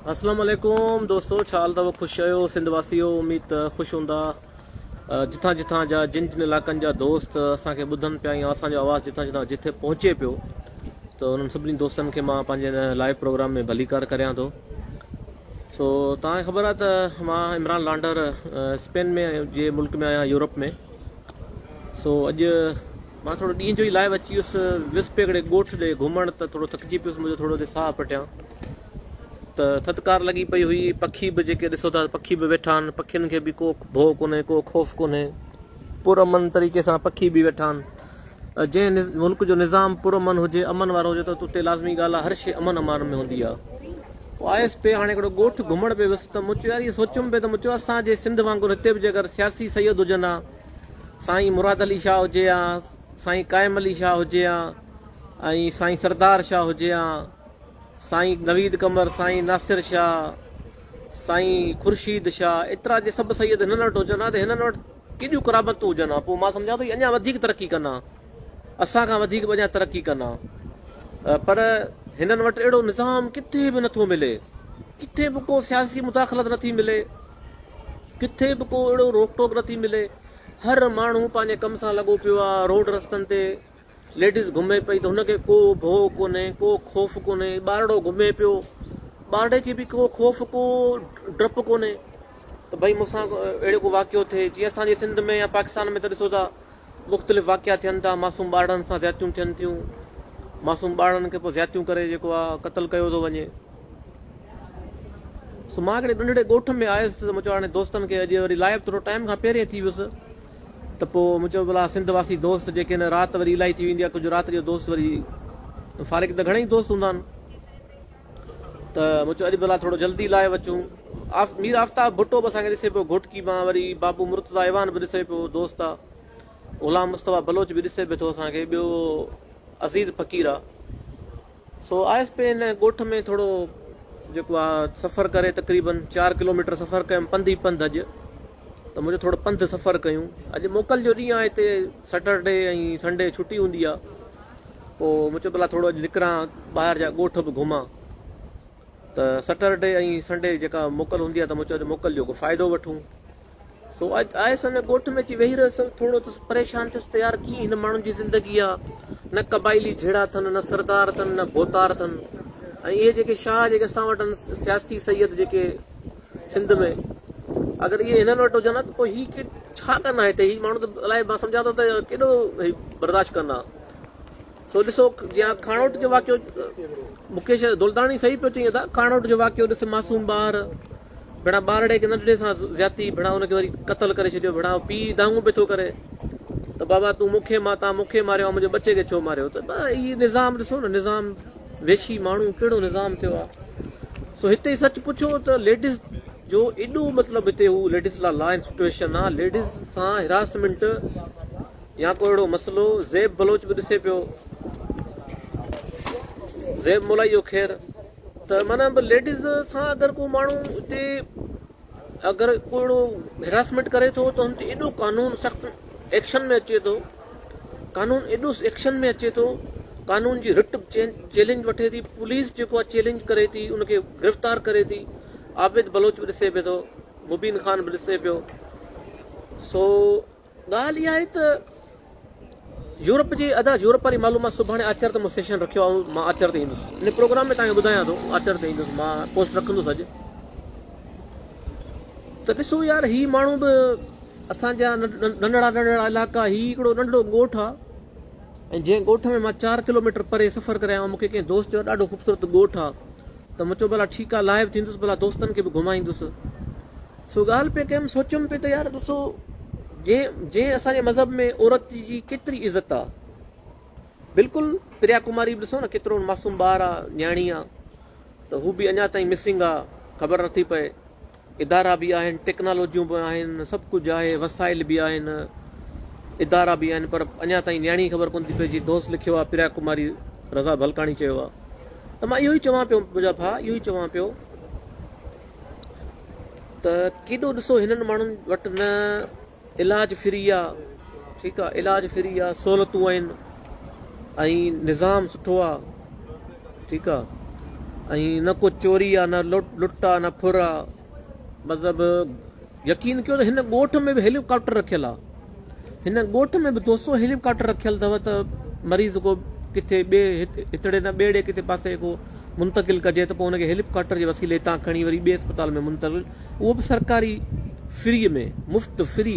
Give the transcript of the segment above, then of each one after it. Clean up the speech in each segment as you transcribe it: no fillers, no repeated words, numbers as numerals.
अस्सलाम वालेकुम दोस्तों, छा हाल अथव? ख़ुशि आहियो सिंध वासियो? उम्मीद त ख़ुशि हूंदा। जिथां जिथां जा जिन जिन इलाइक़नि जा दोस्त असांखे ॿुधनि पिया या असांजो आवाज़ जिथां जिथां जिथे पहुचे पियो, त उन्हनि सभिनी दोस्तनि खे मां पंहिंजे लाइव प्रोग्राम में भलीकार करियां थो। सो तव्हांखे ख़बर आहे त मां इमरान लांडर स्पेन में जे मुल्क में आहियां, यूरोप में। सो अॼु मां थोरो ॾींहं जो ई लाइव अची वियुसि विस्पे हिकिड़े ॻोठ ॾे घुमण, त थोरो थकिजी पियुसि, मुंहिंजो थोरो साह पटियां त थधिकार लॻी पई हुई। पखी बि जेके ॾिसो था, पखी बि वेठा आहिनि, पखियुनि खे बि को भउ कोन्हे, को ख़ौफ़ कोन्हे, पुरअमन तरीक़े सां पखी बि वेठा आहिनि। जंहिं मुल्क जो निज़ाम पुरअमन हुजे, अमन वारो हुजे, त उते लाज़मी ॻाल्हि आहे, हर शइ अमन अमान में हूंदी आहे। पोइ आयुसि पे हाणे हिकिड़ो ॻोठ घुमण पियो वियुसि, त मूं चयो यार इहो सोचियुमि पियो, त मूं चयो असांजे सिंध वांगुरु हिते बि जेकर सियासी सैयद हुजनि हा, साईं मुराद अली शाह हुजे हा, साईं कायम अली शाह हुजे हा, ऐं साईं सरदार शाह हुजे हा, साईं नवीद कमर, साईं नासिर शाह, साईं खुर्शीद शाह, एतिरा जे सभु सैयद हिननि वटि हुजनि हा, त हिननि वटि केॾियूं क़राबतूं हुजनि हा। पोइ मां सम्झां थो अञा वधीक तरक़ी कनि, असांखां वधीक अञा तरक़ी कनि। पर हिननि वटि अहिड़ो निज़ाम किथे बि नथो मिले, किथे बि को सियासी मुदाख़लत नथी मिले, किथे बि को अहिड़ो रोक टोक नथी मिले। हर माण्हू पंहिंजे कम सां लॻो पियो आहे। रोड रस्तनि ते लेडीज़ घुमे पई त हुनखे को भउ कोन्हे, को ख़ौफ़ कोन्हे। ॿारड़ो घुमे पियो, ॿारड़े खे बि को ख़ौफ़, को डपु कोन्हे त भई मूंसां अहिड़ो को वाक़ियो थिए। जीअं असांजे सिंध में या पाकिस्तान में त ॾिसो था मुख़्तलिफ़ वाक़िया थियनि था, मासूम ॿारनि सां ज़्यातियूं थियनि थियूं, मासूम ॿारनि खे पोइ ज़्यातियूं करे जेको आहे क़तल कयो थो वञे। सो मां हिकिड़े नंढड़े ॻोठ में आयुसि, त मूं चयो हाणे दोस्तनि खे अॼु वरी लाइव थोरो टाइम खां पहिरियों थी वियुसि, त पोइ मूं चयो भला सिंध वासी दोस्त जेके न राति वरी इलाही थी वेंदी आहे, कुझु राति जो दोस्त वरी फारिग त घणेई दोस्त हूंदा आहिनि, त मूं चयो अॼु भला थोरो जल्दी लाइव अचूं। मीर आफ्ताब भुट्टो बि असांखे ॾिसे पियो घोटकी मां, वरी बाबू मुर्तज़ा ईवान बि ॾिसे पियो, दोस्त आहे ग़ुलाम मुस्तफ़ा बलोच बि ॾिसे पियो थो असांखे, ॿियो अज़ीज़ फ़क़ीर आहे। सो आयुसि पे हिन ॻोठ में थोरो जेको आहे सफ़र करे, तक़रीबन 4 किलोमीटर सफ़र कयुमि पंधु ई पंधु। अॼु त मुंहिंजो थोरो पंधु सफ़र कयूं। अॼु मोकल जो ॾींहुं आहे, हिते सैटरडे ऐं संडे छुटी हूंदी आहे। पोइ मूं चयो भला थोरो अॼु निकिरां, ॿाहिरि जा ॻोठ बि घुमां। त सैटरडे ऐं संडे जेका मोकल हूंदी आहे, त मूं चयो अॼु मोकल जो को फ़ाइदो वठूं। सो अॼु आयुसि हिन ॻोठ में अची वेही रहियुसि, थोरो परेशान थियुसि त यार कीअं हिन माण्हुनि जी ज़िंदगी आहे, न क़बाइली झेड़ा अथनि, न सरदार अथनि, न भोतार अथनि। ऐं इहे जेके शाह जेके असां वटि आहिनि, सियासी सैयद जेके सिंध में, अगरि इहे हिननि वटि हुजनि त पोइ हीअ छा कंदा हिते? हीअ माण्हू त अलाए, मां सम्झां थो त केॾो बर्दाश्त कंदा। सो ॾिसो, जीअं खाणोट जो वाक़ियो मुकेश दुलदाणी सही पियो चई था, खाणोट जो वाक़ियो ॾिस, मासूम ॿार भेणा ॿारड़े खे नंढड़े सां ज़्याती, भेणा हुनखे वरी क़तल करे छॾियो, भेणा पीउ दांगू पियो थो करे त बाबा तूं मूंखे तव्हां मूंखे मारियो आहे, मुंहिंजे बचे खे छो मारियो? त इहो निज़ाम ॾिसो न, निज़ाम वेशी माण्हू कहिड़ो निज़ाम थियो आहे। सो हिते सच पुछो त लेडीज़ जो एॾो मतिलबु हिते हू लेडीज़ लाइ लॉ एंड सिचुएशन आहे, लेडीज़ सां हिरासमेंट या को अहिड़ो मसइलो। ज़ैब बलोच बि ॾिसे पियो, ज़ैब मुलाई जो ख़ैर, त माना लेडीज़ सां अगरि को माण्हू हिते अगरि को अहिड़ो हिरासमेंट करे थो, त हुन ते एॾो कानून सख़्तु एक्शन में अचे थो, कानून एॾो एक्शन में अचे थो, कानून जी रिट चैलेंज वठे थी, पुलिस जेको आहे चैलेंज करे थी, उनखे गिरफ़्तार करे थी। आबिद बलोच बि ॾिसे पियो थो, मुबीन ख़ान बि ॾिसे पियो। सो ॻाल्हि इहा आहे त यूरोप जे यूरोप वारी मालूमात सुभाणे आचर ते मूं सेशन रखियो आहे, मां आचर ते ईंदुसि, इन प्रोग्राम में तव्हांखे ॿुधायां थो, आचर ते ईंदुसि, मां पोस्ट रखंदुसि अॼु। त ॾिसो यार, ही माण्हू बि असांजा नंढड़ा नंढड़ा इलाइक़ा, ही हिकिड़ो नंढड़ो ॻोठ आहे, ऐं जंहिं ॻोठ में मां 4 किलोमीटर परे सफ़र करे आहियां। मूंखे कंहिं दोस्त जो ॾाढो ख़ूबसूरत ॻोठ आहे, त मूं चयो भला ठीकु आहे, लाइव थींदुसि, भला दोस्तनि खे बि घुमाईंदुसि। सो ॻाल्हि पे कयमि, सोचियुमि पे त यार ॾिसो, जंहिं असांजे मज़हब में औरत जी केतिरी इज़त आहे, बिल्कुलु प्रिया कुमारी बि ॾिसो न, केतिरो मासूम ॿार आहे, न्याणी आहे, त हू बि अञा ताईं मिसिंग आहे, ख़बर नथी पए। इदारा बि आहिनि, टेक्नोलॉजियूं बि आहिनि, सभु कुझु आहे, वसाइल बि आहिनि, इदारा बि आहिनि, पर अञा ताईं न्याणी ख़बर कोन थी पए। जी दोस्त लिखियो आहे प्रिया कुमारी, रज़ा भलकाणी चयो आहे। त मां इहो ई चवां पियो, मुंहिंजा भाउ, इहो ई चवां पियो त केॾो ॾिसो हिननि माण्हुनि वटि न इलाज फ्री आहे, ठीकु आहे, इलाज फ्री आहे, सहूलियतूं आहिनि, ऐं निज़ाम सुठो आहे, ठीकु आहे, ऐं न को चोरी आहे, न लुट आहे, न फुर आहे। मतिलबु यकीन कयो त हिन ॻोठ में बि हेलीकॉप्टर रखियल आहे। हिन ॻोठ में बि दोस्तो हेलीकॉप्टर रखियल अथव त मरीज़ को किथे ॿिए हितड़े न ॿेड़े किथे पासे को मुंतकिल कजे त पोइ हुनखे हेलीकॉप्टर जे वसीले हितां खणी वरी ॿिए अस्पताल में मुंतकिल, उहो बि सरकारी फ्री में, मुफ़्त फ्री,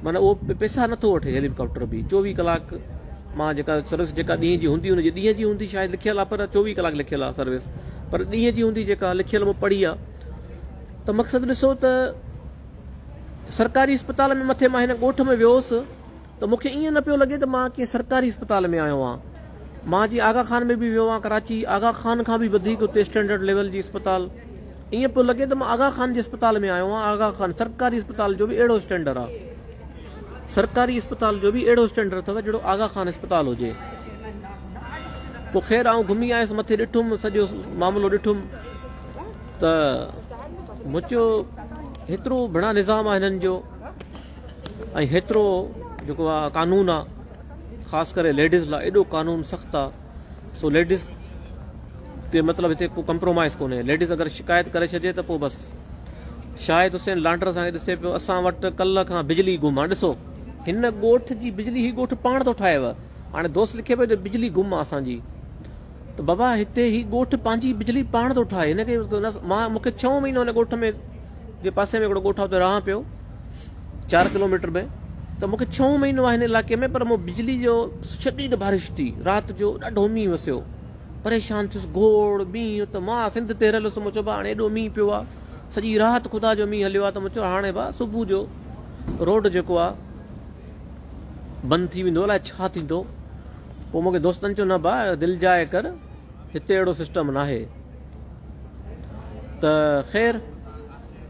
माना उहो पैसा नथो वठे हेलीकॉप्टर बि। 24 कलाक मां जेका सर्विस जेका ॾींहं जी हूंदी हुनजी ॾींहं जी हूंदी शायदि लिखियल आहे, पर 24 कलाक लिखियल आहे सर्विस, पर ॾींहं जी हूंदी जेका लिखियल मूं पढ़ी आहे। त मक़सदु ॾिसो त सरकारी अस्पताल में मथे मां हिन ॻोठ में वियोसि त मूंखे ईअं न पियो लॻे त मां कंहिं सरकारी अस्पताल में आयो आहियां। मां जीअं आगा खान में बि वियो आहियां, कराची आगा खान खां बि वधीक उते स्टैंडर्ड लेवल जी अस्पताल, ईअं पियो लॻे त मां आगा खान जे अस्पताल में आयो आहियां। आगा खान सरकारी अस्पताल जो बि अहिड़ो स्टैंडर्ड आहे, सरकारी अस्पताल जो बि अहिड़ो स्टैंडर्ड अथव जहिड़ो आगा खान अस्पताल हुजे। पोइ ख़ैर आउं घुमी आयुसि, मथे ॾिठुमि, सॼो मामिलो ॾिठुमि त मुंहिंजो हेतिरो बड़ा निज़ाम आहे हिननि जो, ऐं हेतिरो जेको आहे कानून आहे, ख़ासि करे लेडीज़ लाइ एॾो कानून सख़्तु आहे। सो लेडीज़ ते मतिलबु हिते को कंप्रोमाइज़ कोन्हे। लेडीज़ अगरि शिकायत करे छॾे त पोइ बसि। शाहिद हुसैन लांडर असांखे ॾिसे पियो, असां वटि कल्ह खां बिजली गुम आहे। ॾिसो हिन ॻोठ जी बिजली, ही ॻोठ पाण थो ठाहेव। हाणे दोस्त लिखे पियो त बिजली गुम आहे असांजी, त बाबा हिते ही ॻोठ पंहिंजी बिजली पाण थो ठाहे। हिनखे मां मूंखे 6 महीनो हिन ॻोठ में जे पासे में हिकिड़ो ॻोठ आहे उते रहां पियो 4 किलोमीटर में, त मूंखे 6 महीनो आहे हिन इलाइक़े में, पर मूं बिजली जो शदीद बारिश थी, राति जो ॾाढो मींहुं वसियो, परेशान थियुसि, गोड़ मींहुं। त मां सिंध ते रहियलुसि, मूं चयो भाउ हाणे एॾो मींहुं पियो आहे, सॼी राति ख़ुदा जो मींहुं हलियो आहे, त मूं चयो हाणे भाउ सुबुह जो रोड जेको आहे बंदि थी वेंदो, अलाए छा थींदो। पोइ मूंखे दोस्तनि चयो न भाउ दिलि जाए कर, हिते अहिड़ो सिस्टम न आहे। त ख़ैर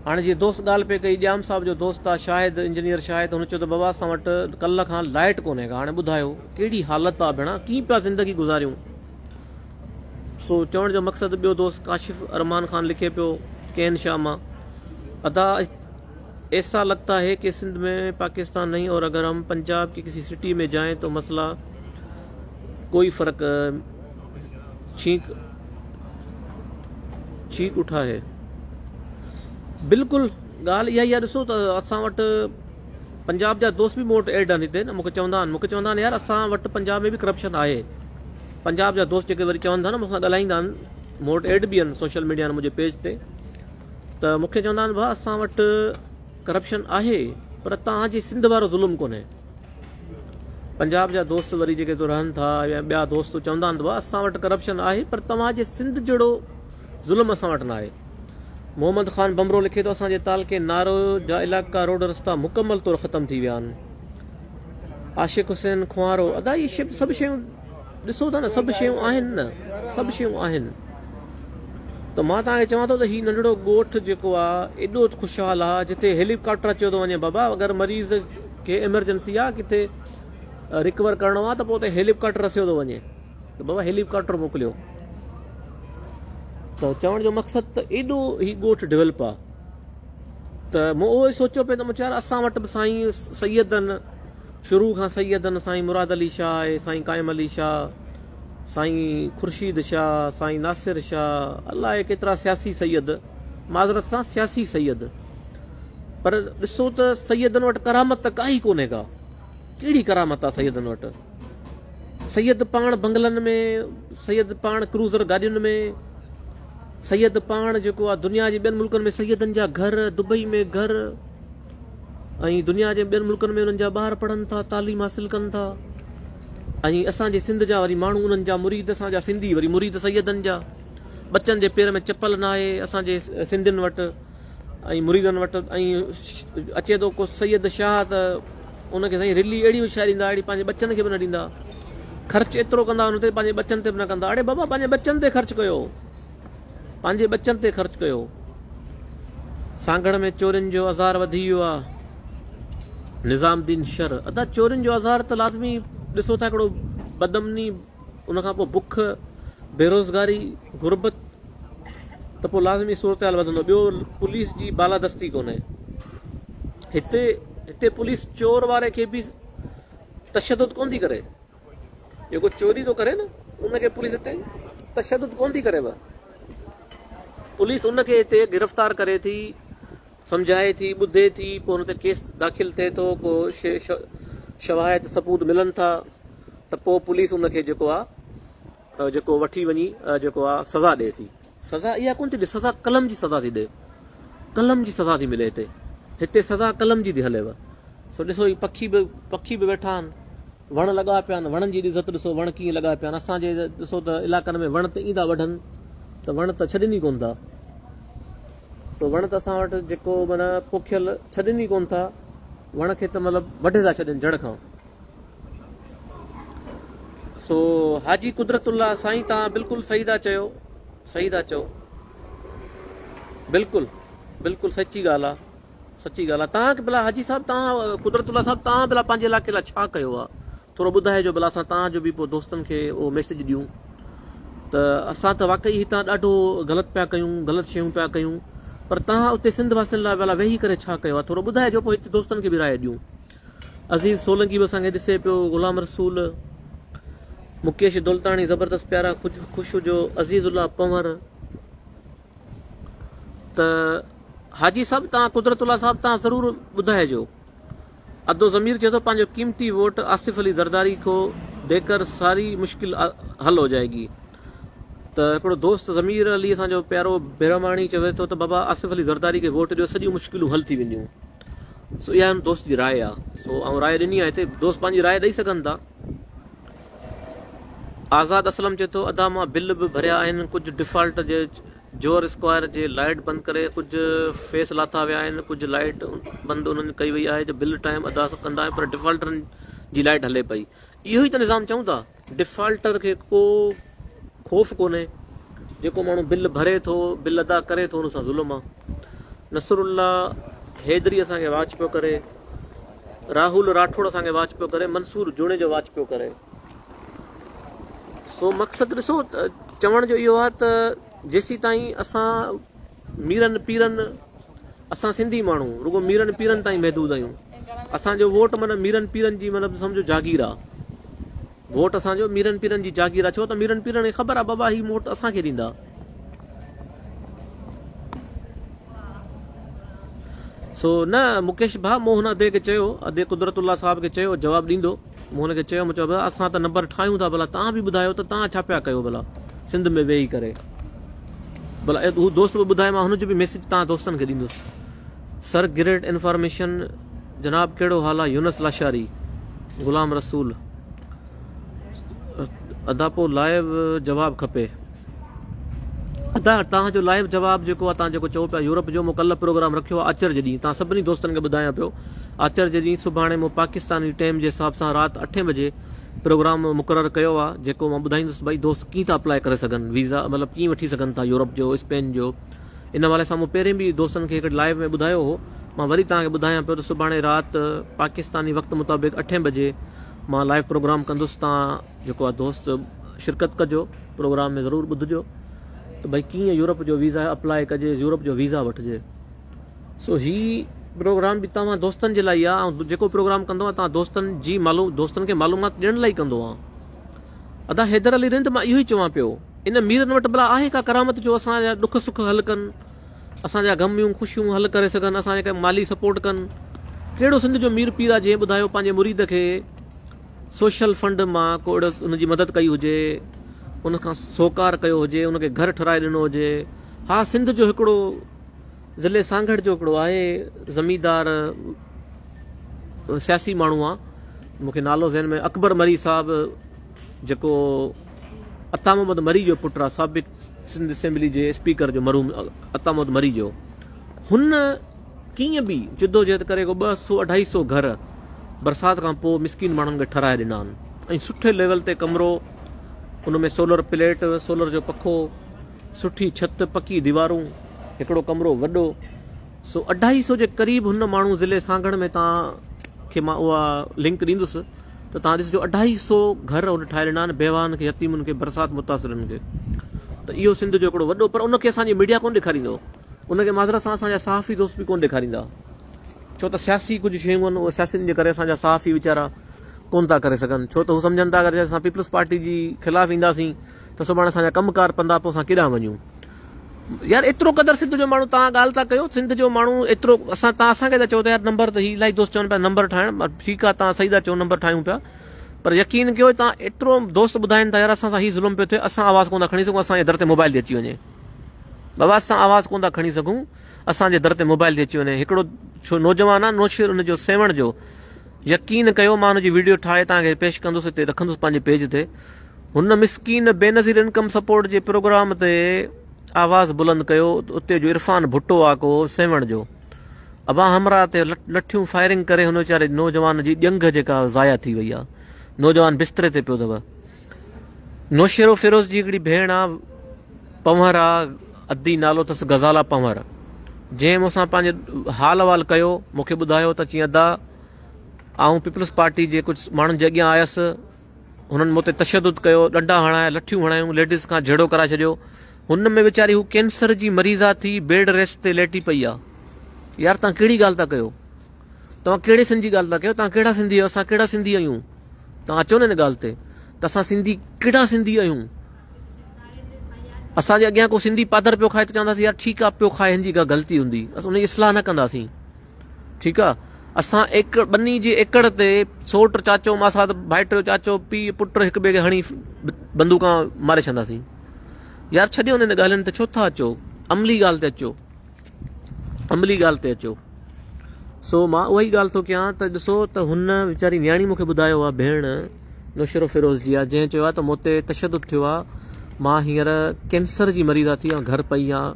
हाणे जीअं दोस्त ॻाल्हि पे कई, ॼाम साहिब जो दोस्त आहे शाहिद, इंजीनियर शाहिद, हुन चयो त बाबा असां वटि कल्ह खां लाइट कोन्हे का। हाणे ॿुधायो कहिड़ी हालत आहे भेण, कीअं पिया ज़िंदगी गुज़ारियूं। सो चवण जो मक़सदु, ॿियो दोस्त काशिफ अरमान खान लिखे पियो कैन शाह मां, अदा ऐसा लगता है कि सिंध में पाकिस्तान नहीं, और अगर हम पंजाब की किसी सिटी में जाएं तो मसला कोई फ़र्क छीक उठा है। बिल्कुलु ॻाल्हि इहा ई आहे। ॾिसो त असां वटि पंजाब जा दोस्त बि मूं वटि एड आहिनि हिते न, मूंखे चवंदा आहिनि यार असां वटि पंजाब में बि करप्शन आहे। पंजाब जा दोस्त जेके वरी चवनि था न, मूंखां ॻाल्हाईंदा आहिनि, मूं वटि एड बि आहिनि सोशल मीडिया मुंहिंजे पेज ते, त मूंखे चवंदा आहिनि भाउ असां वटि करप्शन आहे, पर तव्हांजे सिंध वारो ज़ुल्म कोन्हे। पंजाब जा दोस्त वरी जेके तो रहनि था या ॿिया दोस्त चवंदा आहिनि भाउ असां वटि करप्शन आहे, पर तव्हांजे सिंध जहिड़ो ज़ुल्म असां वटि न आहे। मोहम्मद ख़ान बमरो लिखे थो, असांजे तालके नारो जा इलाइक़ा रोड रस्ता मुकमल तौर ख़तम थी विया आहिनि। आशिक़ हुसैन खुआरो, अदा इहे सभु शयूं ॾिसो था न, सभु शयूं आहिनि न, सभु शयूं आहिनि। त मां तव्हांखे चवां थो त हीउ नंढिड़ो ॻोठ जेको आहे एॾो ख़ुशहाल आहे, जिते हेलीकॉप्टर अचियो थो वञे। बाबा अगरि मरीज़ खे इमरजेंसी आहे, किथे रिकवर करिणो आहे, त पोइ उते हेलीकॉप्टर रसियो थो वञे, त बाबा हेलीकॉप्टर मोकिलियो। त चवण जो मक़सदु त एॾो ही ॻोठ डेवलप आहे। त मूं उहो ई सोचियो पियो त मूं चयो असां वटि बि साईं सैयदनि, शुरू खां सैयदनि, साईं मुराद अली शाह आहे, साईं काइम अली शाह, साईं खुर्शीद शाह, साईं नासिर शाह, अलाए केतिरा सियासी सैयद, माज़रत सां सियासी सैयद। पर ॾिसो त सैयदनि वटि करामत त काई कोन्हे का। कहिड़ी करामत आहे सैयदनि वटि? सैयद पाण बंगलनि में, सैयद पाण क्रूज़र गाॾियुनि में, सैयद पाण जेको आहे दुनिया जे ॿियनि मुल्कनि में सैयदनि जा घर, दुबई में घर, ऐं दुनिया जे ॿियनि मुल्कनि में उन्हनि जा ॿार पढ़नि था, तालीम हासिल कनि था। ऐं असांजे सिंध जा वरी माण्हू, उन्हनि जा मुरीद, असांजा सिंधी वरी मुरीद सैयदनि जा। बच्चनि जे पेर में चप्पल न आहे असांजे सिंधियुनि वटि ऐं मुरीदनि वटि। ऐं अचे थो को सैयद शाह त उनखे साईं रिली अहिड़ी होशियारी ॾींदा, अहिड़ी पंहिंजे बच्चनि खे बि न ॾींदा। ख़र्चु एतिरो कंदा हुन ते, पंहिंजे बच्चनि ते बि न कंदा। अड़े बाबा पंहिंजे बच्चनि ते ख़र्चु कयो, पंहिंजे बच्चनि ते ख़र्चु कयो। सांगड़ में चोरियुनि जो अज़ार वधी वियो आहे, निज़ामुद्दीन शर, अदा चोरियुनि जो अज़ार त लाज़मी ॾिसो था, हिकिड़ो बदमनी, उनखां पोइ बुख, बेरोज़गारी, गुरबत, त पोइ लाज़मी सूरत हाल वधंदो। ॿियो पुलिस जी बालादस्ती कोन्हे हिते पुलिस चोर वारे खे बि तशद्दुद कोन थी करे। जेको चोरी थो करे न, उनखे पुलिस हिते तशद्दुद कोन थी करे। पुलिस उनखे हिते गिरफ़्तार करे थी, सम्झाए थी, ॿुधे थी, पोइ हुन ते केस दाख़िल थिए थो, पोइ शवाहिद सबूत मिलनि था, त पोइ पुलिस उनखे जेको आहे जेको वठी वञी जेको आहे सज़ा ॾिए थी। सज़ा इहा कोन थी ॾिए, सज़ा कलम जी सज़ा थी ॾिए, कलम जी सज़ा थी मिले हिते सज़ा कलम जी थी हलेव। सो ॾिसो ही पखी बि वेठा आहिनि, वण लॻा पिया आहिनि, वणनि जी इज़त ॾिसो, वण कीअं लॻा पिया आहिनि। असांजे ॾिसो त इलाइक़नि में वण त ईंदा वढनि, त वण त छॾनि ई कोन था। सो वण त असां वटि जेको माना पोखियल छॾनि ई कोन था, वण खे त मतिलबु वढे था छॾनि जड़ खां। सो हाजी कुदरतुल्लाह साईं, तव्हां बिल्कुलु सही था चयो, सही था चओ, बिल्कुलु बिल्कुलु सची ॻाल्हि आहे, सची ॻाल्हि आहे। तव्हांखे भला हाजी साहिबु, तव्हां कुदरतुल्लाह साहिबु, तव्हां भला पंहिंजे इलाइक़े लाइ छा कयो आहे, थोरो ॿुधाइजो भला, असां तव्हांजो बि पोइ दोस्तनि खे उहो मैसेज ॾियूं त असां त वाक़ई हितां ॾाढो ग़लति पिया कयूं, ग़लति शयूं पिया कयूं, पर तव्हां उते सिंध वासियुनि लाइ भला वेही करे छा कयो आहे, थोरो ॿुधाइजो, पोइ हिते दोस्तनि खे बि राय ॾियूं। अज़ीज़ सोलंकी बि असांखे ॾिसे पियो, ग़ुलाम रसूल, मुकेश दुल्ताणी, ज़बरदस्त प्यारा, ख़ुशू जो, अज़ीज़ुल्लाह पंवर। त हाजी साहिबु, तव्हां कुदरतुल्लाह साहिबु, तव्हां ज़रूरु ॿुधाइजो। अदो ज़मीर चए थो पंहिंजो कीमती वोट आसिफ अली ज़रदारी को देकर सारी मुश्किल हल हो जाएगी। त हिकिड़ो दोस्त ज़मीर अली, असांजो प्यारो बेरमाणी, चवे थो त बाबा आसिफ अली ज़रदारी खे वोट ॾियो, सॼियूं मुश्किलूं हल थी वेंदियूं। सो इहा दोस्त जी राय आहे। सो ऐं राय ॾिनी आहे, हिते दोस्त पंहिंजी राय ॾेई सघनि था। आज़ाद असलम चए थो, अदा मां बिल बि भरिया आहिनि, कुझु डिफॉल्ट जे जोर स्क्वायर जे लाइट बंदि करे, कुझु फेस लाथा विया आहिनि, कुझु लाइट बंदि उन्हनि कई वई आहे, जो बिल टाइम अदा कंदा आहिनि, पर डिफॉल्टरनि जी लाइट हले पई। इहो ई त निज़ाम चऊं था, डिफॉल्टर खे को ख़ौफ़ कोन्हे, जेको माण्हू बिल भरे थो, बिल अदा करे थो, हुन सां ज़ुल्म आहे। नसरुल्ला हैदरी असांखे वाच पियो करे, राहुल राठौड़ असांखे वाच पियो करे, मंसूर जुणे जो वाच पियो करे। सो मक़सदु ॾिसो, चवण जो इहो आहे त जेसीं ताईं असां मीरनि पीरनि, असां सिंधी माण्हू रुगो मीरनि पीरनि ताईं महदूद आहियूं। असांजो वोट माना मीरनि पीरनि जी मतिलबु सम्झो जागीर आहे, वोट असांजो मीरनि पीरनि जी जागीर आहे। छो त मीरनि पीरनि खे ख़बर आहे बाबा ही वोट असांखे ॾींदा। सो न मुकेश भाउ, मूं हुन अदे खे चयो, अदे कुदरतुल्लाह साहिब खे चयो, जवाबु ॾींदो। मूं हुनखे चयो, मूं चयो असां त नंबर ठाहियूं था, भला तव्हां बि ॿुधायो त तव्हां छा पिया कयो भला सिंध में वेही करे। भला हू दोस्त बि ॿुधाए, मां हुनजो बि मैसेज तव्हां दोस्तनि खे ॾींदुसि। सर ग्रेट इंफॉर्मेशन जनाब, कहिड़ो हाल आहे? यूनस लाशारी, ग़ुलाम रसूल, अदा पोइ लाइव जवाबु खपे। अदा तव्हांजो लाइव जवाबु जेको आहे, तव्हां जेको चओ पिया यूरोप जो, मूं कल्ह प्रोग्राम रखियो आहे आचर जे ॾींहुं, तव्हां सभिनी दोस्तनि खे ॿुधायां पियो। आचर जे ॾींहुं सुभाणे मूं पाकिस्तानी टाइम जे हिसाब सां राति 8 बजे प्रोग्राम मुक़ररु कयो आहे, जेको मां ॿुधाईंदुसि भई दोस्त कीअं था अप्लाई करे सघनि वीज़ा, मतिलबु कीअं वठी सघनि था यूरोप जो, स्पेन जो। इन वाले सां मूं पहिरें बि दोस्तनि खे हिकिड़े लाइव में ॿुधायो हो, मां वरी तव्हांखे ॿुधायां पियो त सुभाणे राति पाकिस्तानी वक़्तु मुताबिक़ 8 बजे मां लाइव प्रोग्राम कंदुसि। तव्हां जेको आहे दोस्त शिरकत कजो, प्रोग्राम में ज़रूरु ॿुधिजो त भई कीअं यूरोप जो वीज़ा अप्लाई कजे, यूरोप जो वीज़ा वठिजे। सो ही प्रोग्राम बि तव्हां दोस्तनि जे लाइ आहे, ऐं जेको प्रोग्राम कंदो आहे तव्हां दोस्तनि जी दोस्तनि खे मालूमात ॾियण लाइ कंदो आहे। अदा हैदर अली रिंद, मां इहो ई चवां पियो, इन मीरनि वटि भला आहे का करामत जो असांजा ॾुख सुख हल कनि, असांजा ग़मियूं ख़ुशियूं हल करे सघनि, असांखे माली सपोर्ट कनि। कहिड़ो सिंध जो मीर पीर आहे जंहिं ॿुधायो पंहिंजे मुरीद खे सोशल फंड मां को उनजी मदद कई हुजे, उनखां सोकार कयो हुजे, उनखे घर ठाराए ॾिनो हुजे। हा, सिंध जो हिकिड़ो ज़िले सांगड़ जो हिकिड़ो आहे ज़मींदार सियासी माण्हू आहे, मूंखे नालो ज़हन में, अकबर मरी साहिबु, जेको अता मोहम्मद मरी जो पुटु आहे, साबिक़ सिंध असेंबली जे स्पीकर जो मरहूम अता मोहम्मद मरी जो। हुन कीअं बि जिदोजहद करे 200-250 घर बरसाति खां पोइ मिसकिन माण्हुनि खे ठाराए ॾिना आहिनि, ऐं सुठे लेवल ते कमिरो, उनमें सोलर प्लेट, सोलर जो पखो, सुठी छित, पकी दीवारूं, हिकिड़ो कमिरो वॾो। सो 250 जे क़रीब हुन माण्हू ज़िले सांगड़ में, तव्हांखे मां उहा लिंक ॾींदुसि त तव्हां ॾिसिजो, 250 घर हुन ठाहे ॾिना आहिनि बेवान खे, यतीमुनि खे, बरसाति मुतासिरनि खे। त इहो सिंध जो हिकिड़ो वॾो, पर उनखे असांजी मीडिया कोन ॾेखारींदो, उनखे माज़रत सां असांजा सहाफ़ी दोस्त बि कोन ॾेखारींदा, छो त सियासी कुझु शयूं आहिनि, उहे सियासियुनि जे करे असांजा सहाफ़ी वीचारा कोन था करे सघनि। छो त हू सम्झनि था अगरि असां पीपल्स पार्टी जी ख़िलाफ़ु ईंदासीं त सुभाणे असांजा कमकार पंदा पोइ असां केॾांहुं वञूं। यार एतिरो क़दर सिंध जो माण्हू तव्हां ॻाल्हि था कयो, सिंध जो माण्हू एतिरो तव्हां असांखे था चओ त यार नंबर त ही इलाही दोस्त चवनि पिया नंबर ठाहिण, ठीकु आहे तव्हां सही था चओ नंबर ठाहियूं पिया, पर यकीन कयो तव्हां एतिरो दोस्त ॿुधाइनि था यार असां सां ही ज़ुल्म पियो थिए, असां आवाज़ कोन था खणी सघूं, असांजे दर ते मोबाइल ते अची वञे, बाबा असां आवाज़ कोन था खणी सघूं, असांजे दर ते मोबाइल ते अची वञे। हिकिड़ो छो नौजवान आहे नौशिर उनजो सेवण जो, यकीन कयो मां हुनजी वीडियो ठाहे तव्हांखे पेश कंदुसि, हिते रखंदुसि पंहिंजे पेज ते। हुन मिसकीन बेनज़ीर इनकम सपोर्ट जे प्रोग्राम ते आवाज़ बुलंद कयो, उते जो इरफान भुट्टो आहे को सेवण जो, अबा हमरा ते लठियूं फायरिंग करे हुन वीचारे नौजवान जी ॼंघ जेका ज़ाया थी वई आहे, नौजवान बिस्तरे ते पियो अथव। नौशेरो फिरोज़ जी हिकिड़ी भेण आहे, पंवर आहे, अद्दी नालो अथसि गज़ाला पंवर, जंहिं मूंसां पंहिंजो हाल अहवाल कयो, मूंखे ॿुधायो त चई अदा आऊं पीपल्स पार्टी जे कुझु माण्हुनि जे अॻियां आयसि, हुननि मूं ते तशदुद कयो, डंडा हणाया, लठियूं हणायूं, लेडीज़ खां झेड़ो कराए छॾियो। हुन में वीचारी हू कैंसर जी मरीज़ा थी बेड रेस्ट ते लेटी पई आहे। यार तव्हां कहिड़ी ॻाल्हि था कयो, तव्हां कहिड़े सिंध जी ॻाल्हि था कयो, तव्हां कहिड़ा सिंधी आहियो, असां कहिड़ा सिंधी आहियूं, तव्हां अचो न हिन ॻाल्हि ते, त असां सिंधी कहिड़ा सिंधी आहियूं। असांजे अॻियां को सिंधी पादर पियो खाए त चवंदासीं यार ठीकु आहे पियो खाए, हिन जी का ग़लती हूंदी, असां हुनजी इस्लाह न कंदासीं, ठीकु आहे। असां ॿनी जे एकड़ ते सोट चाचो मासात भाइट जो चाचो पीउ पुट हिक ॿिए खे हणी बंदूकां मारे छॾंदासीं। यार छॾियो हिन ॻाल्हियुनि ते छो था अचो, अमली ॻाल्हि ते अचो, अमली ॻाल्हि ते अचो। सो मां उहा ई ॻाल्हि थो कयां त ॾिसो त हुन वीचारी न्याणी मूंखे ॿुधायो आहे भेण नौशरो फिरोज़ जी आहे, जंहिं चयो आहे त मूं ते तशदुद थियो आहे, मां हींअर कैंसर जी मरीज़ा थी आहियां, घर पई आहे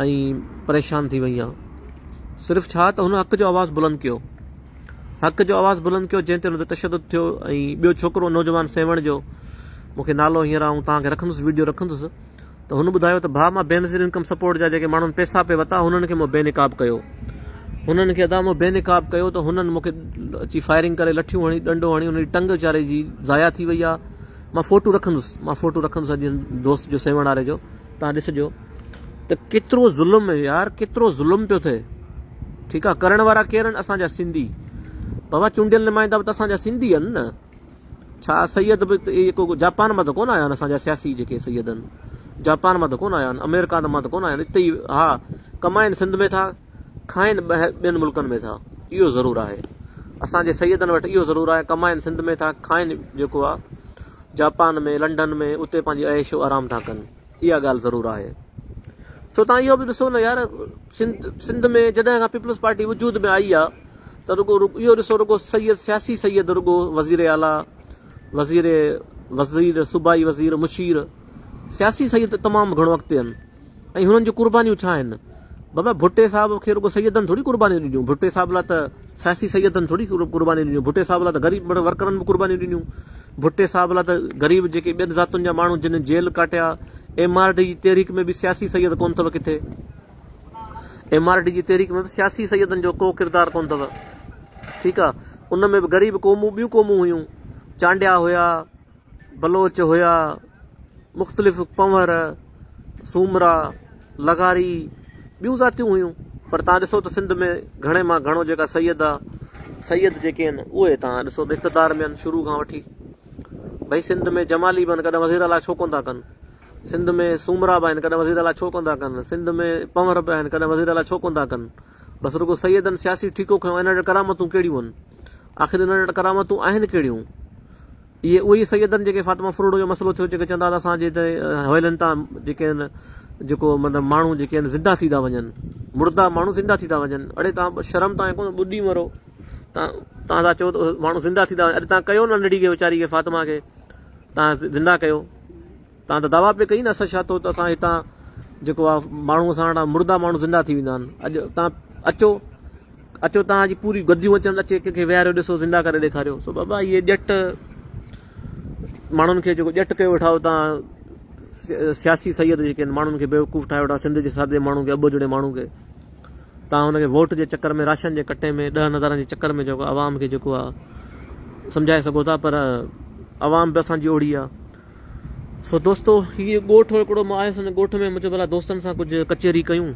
ऐं परेशान थी वई आहे। सिर्फ़ु छा त हुन हक़ जो आवाज़ु बुलंद कयो, हक़ जो आवाज़ु बुलंद कयो, जंहिं ते हुन ते तशदुद थियो। ऐं ॿियो छोकिरो नौजवान सेवण जो, मूंखे नालो हींअर आऊं तव्हांखे रखंदुसि, वीडियो रखंदुसि, त हुन ॿुधायो त भाउ मां बेनज़ीर इनकम सपोर्ट जा जेके माण्हुनि पैसा पे वरिता हुननि खे मूं बेनिकाब कयो, हुननि खे अदा मूं बेनिकाब कयो, त हुननि मूंखे अची फायरिंग करे लठियूं हणी, डंडो हणी, हुनजी टंग वीचारे जी ज़ाया थी वई आहे। मां फोटू रखंदुसि अॼु दोस्त जो सेवण वारे जो, तव्हां ॾिसिजो त केतिरो ज़ुल्म यार, केतिरो ज़ुल्म पियो थिए, ठीकु आहे। करण वारा केरु आहिनि, असांजा सिंधी, बाबा चूंडियल नुमाइंदा बि त असांजा सिंधी आहिनि न, छा सैयद बि जेको जापान मां त कोन आया आहिनि, असांजा सियासी जेके सैयद आहिनि जापान मां त कोन आया आहिनि, अमेरिका मां त कोन आया आहिनि, हिते ई हा कमाइनि सिंध में था, खाइनि ॿियनि मुल्कनि में था, इहो ज़रूरु आहे। असांजे सैयदनि वटि इहो ज़रूरु आहे, कमाइनि सिंध में था, खाइनि जेको आहे जापान में, लंडन में, उते पंहिंजी ऐशो आराम था कनि, इहा ॻाल्हि ज़रूरु आहे। सो तव्हां इहो बि ॾिसो न यार, सिंध में जॾहिं खां पीपल्स पार्टी वजूद में आई आहे त रुगो इहो ॾिसो, रुगो सैयद सियासी सैयद, रुगो वज़ीर आला, वज़ीर सूबाई वज़ीर, मुशीर, सियासी सैयद तमामु घणो अॻिते आहिनि। ऐं हुननि जूं कुर्बानियूं छा आहिनि, बाबा भुट्टे साहिब खे रुगो सैयदनि थोरी कुर्बानियूं ॾिनियूं, भुट्टे साहिब लाइ त सियासी सैयदनि थोरी कुर्बानियूं ॾिनियूं, भुट्टे साहिब लाइ त ग़रीब वर्करनि बि कुर्बानियूं ॾिनियूं, भुट्टे साहिब लाइ त ग़रीब जेके ॿियनि ज़ातुनि जा माण्हू जिन जेल काटिया, MRD जी तहरीक में बि सियासी सैयद कोन अथव किथे, MRD जी तहरीक में बि सियासी सैयदनि जो को किरदारु कोन अथव, ठीकु आहे। उन में बि ग़रीब क़ौमूं, ॿियूं क़ौमूं हुयूं, चांडिया हुया, बलोच हुया, मुख़्तलिफ़ पंवर, सूमरा, लगारी, ॿियूं ज़ातियूं हुयूं, पर तव्हां ॾिसो त सिंध में घणे मां घणो जेका सैयद आहे, सैयद जेके आहिनि उहे तव्हां ॾिसो त इक़्तिदार में आहिनि शुरू खां वठी। भई सिंध में जमाली बि आहिनि, कॾहिं वज़ीर आला छो कोन था कनि, सिंध में सूमरा बि आहिनि, कॾहिं वज़ीर आला छो कोन था कनि, सिंध में पंवर बि आहिनि, कॾहिं वज़ीर आला छो कोन था कनि। बसि रुगो सैयदनि सियासी ठीको खयो, इन वटि करामतूं कहिड़ियूं आहिनि, आख़िर इन वटि करामतूं आहिनि कहिड़ियूं, इहे उहे सैयदनि जेके फातिमा फ्रूड जो मसइलो थियो, जेके चवंदा असांजे हिते हवेलनि तां जेके आहिनि, जेको मतिलबु माण्हू जेके आहिनि ज़िंदा थी था वञनि, मुर्दा माण्हू ज़िंदा थी था वञनि, अड़े तव्हां शर्म तव्हां कोन, ॿुॾी मरो, तव्हां था चओ त माण्हू ज़िंदा थी था वञनि, अॼु तव्हां कयो न नंढड़ी खे वीचारी खे फातिमा खे तव्हां ज़िंदा कयो, तव्हां त दावा पे कई न असां छा थो त असां हितां जेको आहे माण्हू असां वटां मुर्दा माण्हू ज़िंदा थी वेंदा आहिनि। अॼु तव्हां अचो तव्हांजी पूरी गदियूं अचनि, अचे कंहिंखे विहारियो ॾिसो ज़िंदा करे ॾेखारियो। सो बाबा इहे ॼट माण्हुनि खे जेको ॼट कयो वेठा हो, तव्हां सियासी सैयद जेके आहिनि माण्हुनि खे बेवकूफ़ ठाहे वेठा, सिंध जे सादे माण्हू खे, अॿु जड़े माण्हू खे, तव्हां हुनखे वोट जे चकर में, राशन जे कटे में, 10 नज़रनि जे चकर में जेको आवाम खे जेको आहे सम्झाए सघो था, पर आवाम बि असांजी ओड़ी आहे। सो दोस्तो हीअ ॻोठ हिकिड़ो मां आयुसि, हुन ॻोठ में मुंहिंजे भला दोस्तनि सां कुझु कचहरी कयूं,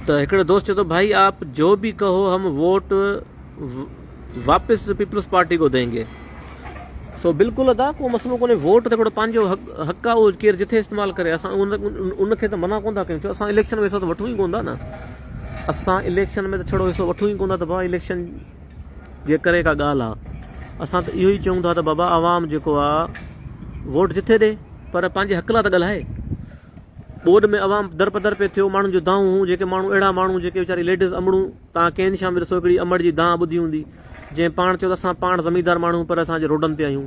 तो हिकिड़ो दोस्त चए तो भाई आप जो भी कहो हम वोट वापस पीपल्स पार्टी को देंगे। सो बिल्कुलु अदा को मसइलो कोन्हे। वोट त हिकिड़ो पंहिंजो हक़ आहे, उहो केरु जिथे इस्तेमालु करे, असां उनखे त मना कोन था कयूं। छो असां इलेक्शन में हिसो त वठूं ई कोन था न, असां इलेक्शन में त छड़ो हिसो वठूं ई कोन था। त बाबा इलेक्शन जे करे का ॻाल्हि आहे, असां त इहो ई चऊं था त बाबा आवाम जेको आहे वोट जिथे ॾे, पर पंहिंजे हक़ लाइ त ॻाल्हाए। बोर्ड में आवाम दर पे थियो, माण्हुनि जो दाऊं, जेके माण्हू अहिड़ा माण्हू जेके वीचारी लेडीज़ अमड़ू, तव्हां कंहिं शाम ॾिसो हिकिड़ी अमड़ जी दां ॿुधी हूंदी, जंहिं पाण चयो त असां पाण ज़मीनदार माण्हू पर असांजे रोडनि ते आहियूं।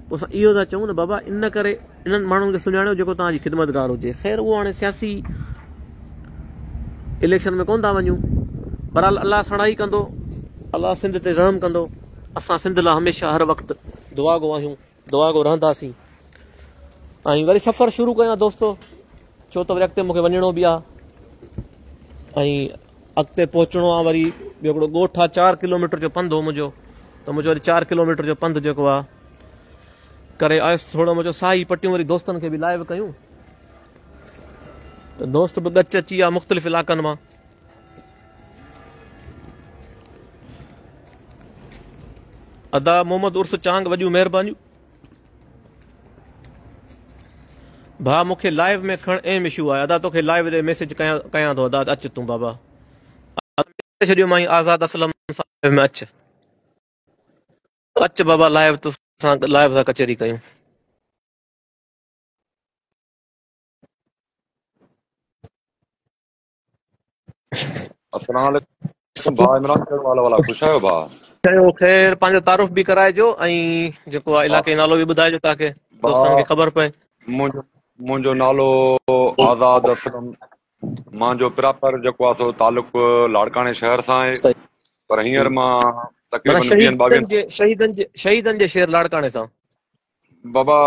पोइ असां इहो था चऊं न बाबा, इन करे इन्हनि माण्हुनि खे सुञाणियो जेको तव्हांजी ख़िदमतगार हुजे। ख़ैर उहो हाणे सियासी इलेक्शन में कोन था वञूं, बहरहाल अलाह सणाई कंदो, अलाह सिंध ते रहम कंदो। असां सिंध लाइ हमेशह हर वक़्तु दुआ गो आहियूं, दुआ गो रहंदासीं। ऐं वरी सफ़र शुरू कयां दोस्तो, छो त वरी अॻिते मूंखे वञिणो बि आहे, ऐं अॻिते पहुचणो आहे। वरी ॿियो हिकिड़ो ॻोठ आहे, 4 किलोमीटर जो पंधु हो मुंहिंजो, त मुंहिंजो वरी 4 किलोमीटर जो पंधु जेको आहे करे आयुसि। थोरो मुंहिंजो साही पटियूं वरी दोस्तनि खे बि लाइव कयूं, त दोस्त बि गच अची विया मुख़्तलिफ़ इलाइक़नि मां। अदा मोहम्मद उर्स चांग, वॾियूं महिरबानियूं भाउ। मूंखे लाइव में खण एम इशू आहे अदा, तोखे लाइव ते मैसेज कयां थो अदा, अच तूं बाबा। छॾियो मां आज़ाद असलम साहिब में, अच बाबा लाइव, तोसां लाइव सां कचहरी कयूं। अस्सलाम वालेकुम भाउ इमरान साहिब, वाला ख़ुशि आहियो भाउ? चयो ख़ैर, पंहिंजो तारुफ़ बि कराइजो ऐं जेको आहे इलाइक़े जो नालो बि ॿुधाइजो ताकी दोस्तनि खे ख़बर पए। मुंहिंजो नालो आज़ाद असलम, मुंहिंजो प्रॉपर जेको आहे सो तालुक़ु लाड़काणे शहर सां आहे, सही, पर हींअर मां माना तक़रीबन 20-22 शहीदनि जे शहर लाड़काणे सां। बाबा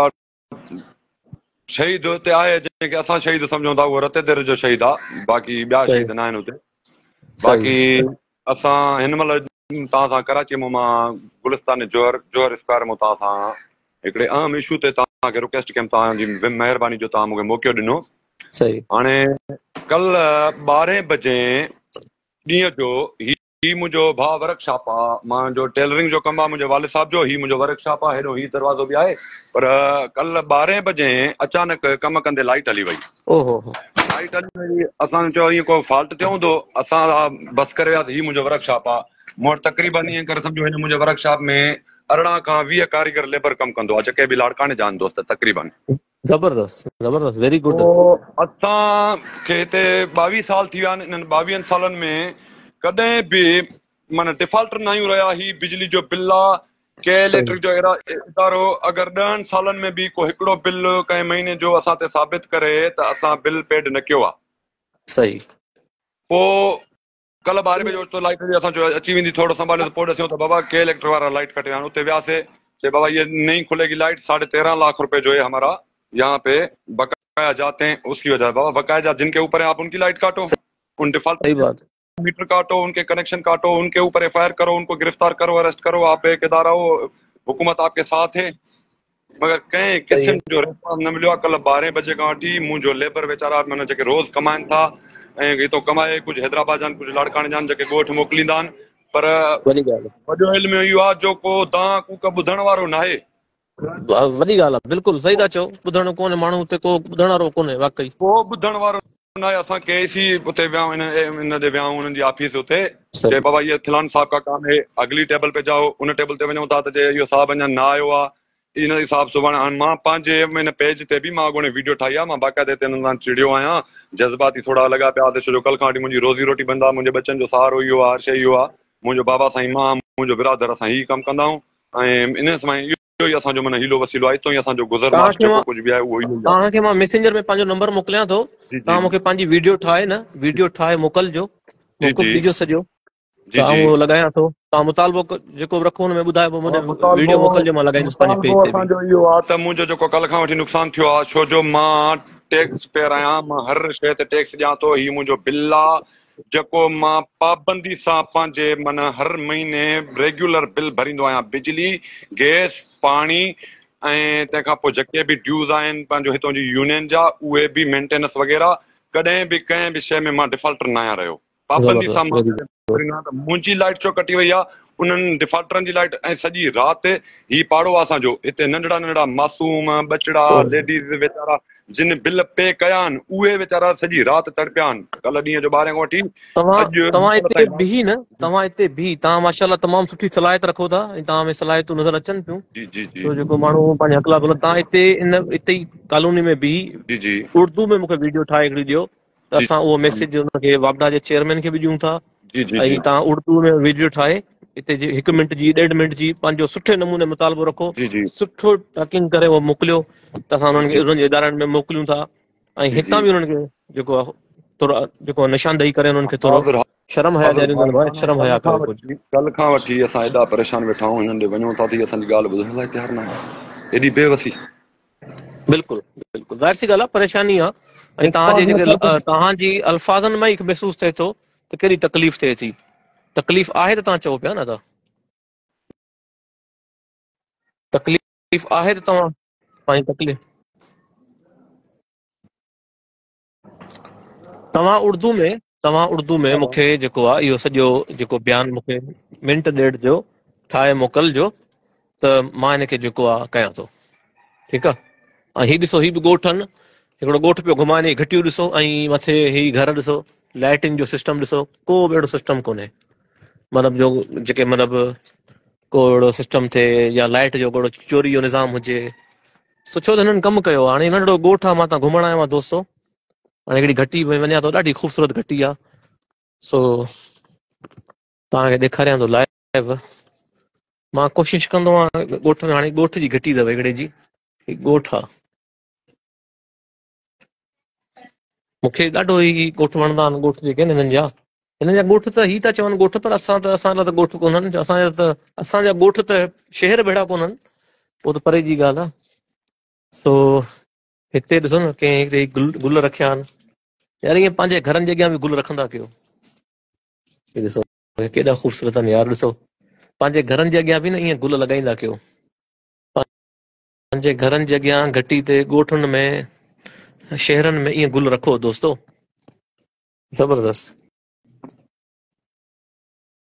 शहीद हुते आहे जंहिंखे असां शहीद सम्झूं था, उहो रते देर जो शहीद आहे, बाक़ी ॿिया सही शहीद न आहिनि हुते। सही बाक़ी असां हिन महिल तव्हां सां कराची मां गुलिस्तान जोहर स्क्वायर मां तव्हां सां हिकिड़े अहम इशू ते तव्हांखे रिक्वेस्ट कयमि, तव्हांजी महिरबानी जो तव्हां मूंखे मौक़ो ॾिनो। सही। हाणे कल्ह 12 बजे ॾींहं जो ही मुंहिंजो भाउ वर्कशॉप आहे, मुंहिंजो टेलरिंग जो कमु आहे, मुंहिंजे वालिद साहिब जो ही मुंहिंजो वर्कशॉप आहे, हेॾो ही दरवाज़ो बि आहे। पर कल्ह 12 बजे अचानक कमु कंदे लाइट हली वई। ओहो, लाइट हली वई, असां चयो ईअं को फॉल्ट थियो हूंदो, असां बस करे वियासीं। ही मुंहिंजो वर्कशॉप आहे, मूं वटि तक़रीबन ईअं करे सम्झो हिन मुंहिंजे वर्कशॉप में 18 खां 20 कारीगर लेबर कमु कंदो आहे, जेके बि लाड़काणे जा आहिनि दोस्त तक़रीबन। ज़बरदस्त ज़बरदस्त, वेरी गुड। असांखे हिते 22 साल थी विया आहिनि, इन्हनि 22 सालनि में कॾहिं बि माना डिफॉल्टर न आहियूं रहिया। ही बिजली जो बिल आहे, के इलेक्ट्रिक जो इदारो अगरि 10 सालनि में बि को हिकिड़ो बिल कंहिं महीने जो असां ते साबित करे त असां बिल पेड न कयो आहे। सही। पोइ कल्ह 12 बजे तो लाइट असां चयो अची वेंदी, थोरो संभालियो त पोइ ॾिसूं त बाबा के इलेक्ट्रिक वारा लाइट कटे आहिनि। उते वियासीं, चए बाबा ये नहीं खुलेगी लाइट, 13.5 लाख रुपए जो है हमारा यहाँ पे बकाया जाते हैं, उसकी वजह। बाबा बकाया जा जिनके ऊपर है आप उनकी लाइट काटो, उन डिफॉल्ट मीटर काटो, उनके कनेक्शन काटो, उनके ऊपर FIR करो, उनको गिरफ्तार करो, अरेस्ट करो। आप एक इदारा हो, हुकूमत आपके साथ है, मगर कंहिं किस्म जो रिस्पॉन्स न मिलियो आहे। कल्ह 12 बजे खां वठी मुंहिंजो लेबर वेचारा माना जेके रोज़ कमाइनि था ऐं हितो कमाए, कुझु हैदराबाद जा आहिनि, कुझु लाड़काणे जा आहिनि, जेके ॻोठ मोकिलींदा आहिनि, पर वॾो इल्मु इहो आहे जो को दां कूक ॿुधण वारो न आहे। वॾी ॻाल्हि आहे, बिल्कुलु सही था चओ। ॿुधण कोन्हे माण्हू हुते, को ॿुधण वारो कोन्हे वाकई, को ॿुधण वारो न आहे। असां केसी उते वियाऊं, इन ते वियाऊं हुननि जी ऑफिस उते, चए बाबा ये फिलान साहब का काम है, अगली टेबल पे जाओ। उन टेबल ते वञूं था त चए इहो साहब अञा न आयो आहे, इन हिसाब सुभाणे। हाणे मां पंहिंजे हिन पेज ते बि मां अॻोणे वीडियो ठाही आहे, मां बाक़ाइदे ते हिननि सां चिड़ियो आहियां, जज़्बाती थोरा लॻा पिया त छो जो कल्ह खां वठी मुंहिंजी रोज़ी रोटी बंदि आहे, मुंहिंजे बच्चनि जो सहारो इहो आहे, हर शइ इहो आहे। मुंहिंजो बाबा साईं, मां, मुंहिंजो बिरादर, असां ही कमु कंदा आहियूं ऐं इन समय इहो ई असांजो माना हीलो वसीलो आहे। हितो ई असांजो गुज़र मास जेको कुझु बि आहे उहो ई आहे। तव्हांखे मां मैसेंजर में पंहिंजो नंबर मोकिलियां थो, तव्हां मूंखे पंहिंजी वीडियो ठाहे मोकिलिजो, मोकिल ॾिजो सॼो, त उहो लॻायां थो। तव्हां मुतालबो जेको बि रखो हुन में ॿुधाए, पोइ मुंहिंजे वीडियो मोकिलिजो, मां लॻाईंदुसि पंहिंजे पेज ते। असांजो इहो आहे त मुंहिंजो जेको कल्ह खां वठी नुक़सानु थियो आहे, छो जो मां टैक्स पेयर आहियां, मां हर शइ ते टैक्स ॾियां थो। हीउ मुंहिंजो बिल आहे जेको मां पाबंदी सां पंहिंजे माना हर महीने रेगुलर बिल भरींदो आहियां, बिजली, गैस, पाणी ऐं तंहिंखां पोइ जेके बि ड्यूज़ आहिनि पंहिंजो हितां जी यूनियन जा, उहे बि मेंटेनेंस वग़ैरह। कॾहिं बि कंहिं बि शइ में मां डिफॉल्टर न आहियां रहियो, पाबंदी सां। मुंहिंजी लाइट छो कटी वई आहे, उन्हनि डिफॉल्टरनि जी लाइट ऐं सॼी राति ही पाड़ो आहे असांजो हिते नंढड़ा नंढड़ा मासूम बचड़ा लेडीज़ वीचारा जिन बिल पे कया आहिनि उहे वीचारा सॼी राति तड़पिया आहिनि कल्ह ॾींहं जो 12 खां वठी तव्हां हिते अॼु बीही न तव्हां हिते बीही तव्हां माशाल्लाह तमामु सुठी सलाहियत रखो था ऐं तव्हां में सलाहियतूं नज़र अचनि पियूं जी जी जी तो जेको माण्हू पंहिंजे हक़ला गुल तव्हां हिते ई कॉलोनी में बीही जी जी उर्दू में मूंखे वीडियो ठाहे हिकिड़ी ॾियो त जी असां उहो मैसेज हुनखे वापडा जे चेयरमैन खे बि ॾियूं था जी जी जी ऐं तव्हां उर्दू में वीडियो ठाहे हिते 1 मिंट जी 1.5 मिंट जी पंहिंजो सुठे नमूने मुतालबो रखो जी जी सुठो टकिंग करे उहो मोकिलियो त असां उन्हनि खे उन्हनि जे इदारनि में मोकिलियूं था ऐं जी हितां जी बि उन्हनि खे जेको आहे थोरो जेको निशानदेही करे उन्हनि खे थोरो हाज़िर शर्म हया हाज़िर ॾियणी भाई शर्म हया कयो कुझु कल्ह खां वठी असां एॾा परेशान वेठा आहियूं हिननि ॾे वञूं था थी असांजी ॻाल्हि ॿुधण लाइ तयारु न आहे एॾी बेवसी बिल्कुलु बिल्कुलु ज़ाहिर सी ॻाल्हि आहे परेशानी आहे ऐं तव्हांजे जेके तव्हांजी अल्फाज़नि मां ई महसूसु थिए थो त कहिड़ी तकलीफ़ थिए थी तकलीफ़ आहे त तव्हां चओ पिया न तकलीफ़ आहे त तव्हां पंहिंजी तकलीफ़ तव्हां उर्दू में मूंखे जेको आहे इहो सॼो जेको बयानु मूंखे मिंट ॾेढ जो ठाहे मोकिलिजो त मां हिनखे जेको आहे कयां थो ठीकु आहे ऐं हीउ ॾिसो हीउ बि ॻोठ आहिनि हिकिड़ो ॻोठ पियो घुमाइनि घटियूं ॾिसो ऐं मथे हीउ घर ॾिसो लाइटिंग जो सिस्टम ॾिसो को बि अहिड़ो सिस्टम कोन्हे मतिलबु जो जेके मतिलबु को अहिड़ो सिस्टम थिए या लाइट जो को चोरी जो निज़ाम हुजे सुठो त हिननि कमु कयो हाणे नंढिड़ो ॻोठ आहे मां तव्हां घुमण आयो आहियां दोस्तो हाणे हिकिड़ी घटी वञा थो ॾाढी ख़ूबसूरत घटी आहे सो तव्हांखे ॾेखारियां थो लाइव मां कोशिशि कंदो आहियां ॻोठ में हाणे ॻोठ जी घटी अथव हिकिड़े जी ॻोठ आहे मूंखे ॾाढो ई ॻोठ वणंदा आहिनि ॻोठ जेके आहिनि हिननि जा ॻोठ त ही था चवनि ॻोठ पर असां लाइ त ॻोठ कोन्हनि असांजा ॻोठ त शहर भेड़ा कोन्हनि उहो त परे जी ॻाल्हि आहे सो हिते ॾिसो न कंहिं हिते गुल रखिया आहिनि यार ईअं पंहिंजे घरनि जे अॻियां बि गुल रखंदा कयो ॾिसो केॾा ख़ूबसूरत आहिनि यार ॾिसो पंहिंजे घरनि जे अॻियां बि न ईअं गुल लॻाईंदा कयो पंहिंजे घरनि जे अॻियां घटी ते ॻोठनि में शहरनि में ईअं गुल रखो दोस्तो ज़बरदस्त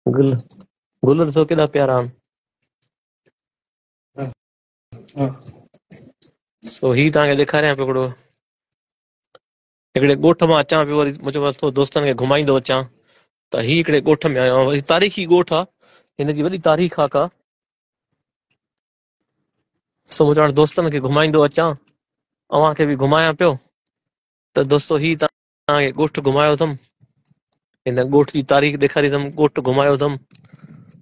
गुल गुल ॾिसो केॾा प्यारा आहिनि सो ही तव्हांखे ॾेखारियां पियो हिकिड़े ॻोठ मां अचां पियो वरी मुंहिंजो दोस्तनि खे घुमाईंदो अचां त ही हिकिड़े ॻोठ में आयो आहियां वरी तारीख़ी ॻोठ आहे हिन जी वॾी तारीख़ आहे का सो मुंहिंजो हाणे दोस्तनि खे घुमाईंदो अचां अव्हांखे बि घुमायां पियो त दोस्तो ही तव्हांखे ॻोठ घुमायो अथमि हिन ॻोठ जी तारीख़ ॾेखारींदुमि ॻोठ घुमायो अथमि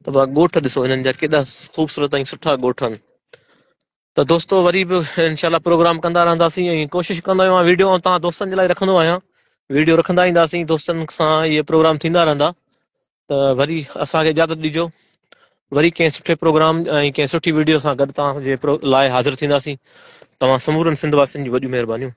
त ॻोठ ॾिसो हिननि जा केॾा ख़ूबसूरत ऐं सुठा ॻोठ आहिनि त दोस्तो वरी बि इनशाला प्रोग्राम कंदा रहंदासीं ऐं कोशिशि कंदो आहियां वीडियो तव्हां दोस्तनि जे लाइ रखंदो आहियां वीडियो रखंदा ईंदासीं दोस्तनि सां इहे प्रोग्राम थींदा रहंदा त वरी असांखे इजाज़त ॾिजो वरी कंहिं सुठे प्रोग्राम ऐं कंहिं सुठी वीडियो सां गॾु तव्हांजे लाइ हाज़िर थींदासीं तव्हां समूरनि सिंध वासियुनि जी वॾियूं महिरबानियूं